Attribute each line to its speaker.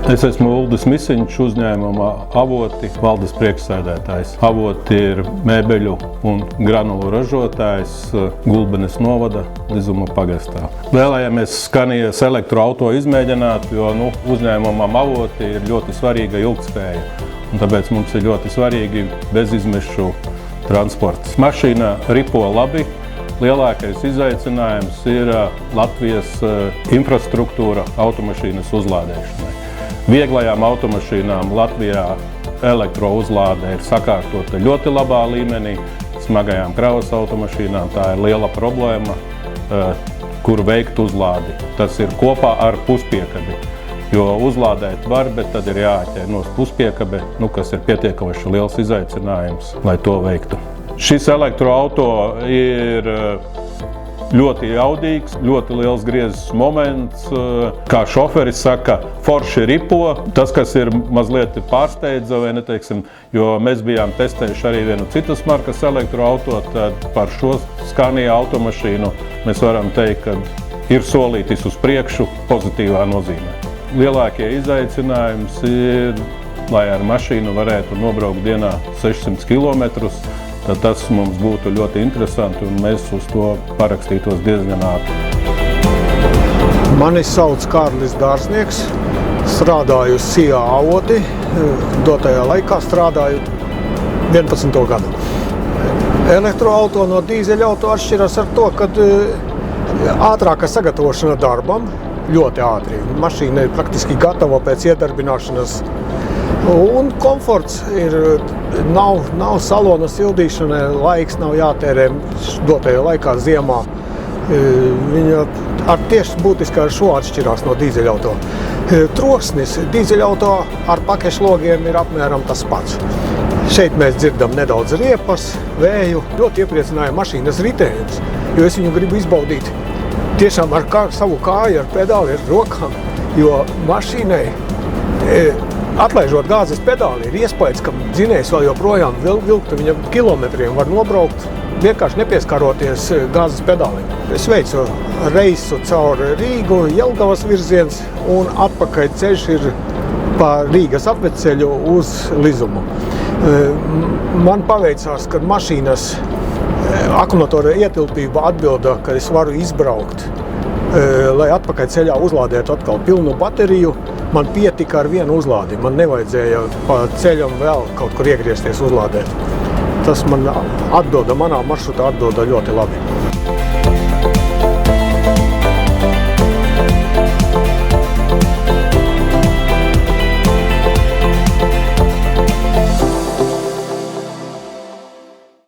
Speaker 1: Es esmu Uldis Misiņš, uzņēmuma Avoti valdes priekšsēdētājs. Avoti ir mēbeļu un granulu ražotājs Gulbenes novada Lizuma pagastā. Vēlējāmies Scanias elektroauto izmēģināt, jo uzņēmumam Avoti ir ļoti svarīga ilgtspēja. Un tāpēc mums ir ļoti svarīgi bezizmešu transports. Mašīna ripo labi. Lielākais izaicinājums ir Latvijas infrastruktūra automašīnas uzlādēšanai. Vieglajām automašīnām Latvijā elektrouzlāde ir sakārtota ļoti labā līmenī. Smagajām kravas automašīnām tā ir liela problēma, kur veikt uzlādi. Tas ir kopā ar puspiekabi, jo uzlādēt var, bet tad ir jāatķer nost puspiekabe, kas ir pietiekami liels izaicinājums, lai to veiktu. Šis elektroauto ir ļoti jaudīgs, ļoti liels griezes moments. Kā šoferis saka, forši ripo. Tas, kas ir mazliet pārsteidza, vai neteiksim, jo mēs bijām testējuši arī vienu citas markas elektroauto, tad par šo Scania automašīnu mēs varam teikt, ka ir solītis uz priekšu pozitīvā nozīmē. Lielākie izaicinājums ir, lai ar mašīnu varētu nobraukt dienā 600 km. Tad tas mums būtu ļoti interesanti un mēs uz to parakstītos diezgan ātri.
Speaker 2: Mani sauc Kārlis Dārznieks, strādāju SIA Avoti, dotajā laikā strādāju 11. gadu. Elektroauto no dīzeļauto atšķiras ar to, ka ātrāka sagatavošana darbam, ļoti ātri. Mašīna ir praktiski gatava pēc iedarbināšanas. Un komforts ir, nav salona sildīšana, laiks nav jātērē dotajā laikā ziemā. Viņa tieši būtiski ar šo atšķirās no dīzeļauto. Troksnis dīzeļauto ar pakešlogiem ir apmēram tas pats. Šeit mēs dzirdam nedaudz riepas, vēju. Ļoti iepriecināja mašīnas ritējums, jo es viņu gribu izbaudīt tiešām ar savu kāju, ar pedāli, ar rokām, jo mašīnai atlaižot gāzes pedāli, ir iespējas, ka dzinējs vēl joprojām vilktu, viņa kilometriem var nobraukt, vienkārši nepieskaroties gāzes pedālim. Es veicu reisu caur Rīgu, Jelgavas virziens, un atpakaļ ceļš ir pa Rīgas apveceļu uz Lizumu. Man paveicās, ka mašīnas akumulatora ietilpība atbilda, ka es varu izbraukt, lai atpakaļ ceļā uzlādētu atkal pilnu bateriju. Man pietika ar vienu uzlādi, man nevajadzēja pa ceļam vēl kaut kur iegriezties uzlādēt. Tas man manā maršrutā atbilda ļoti labi.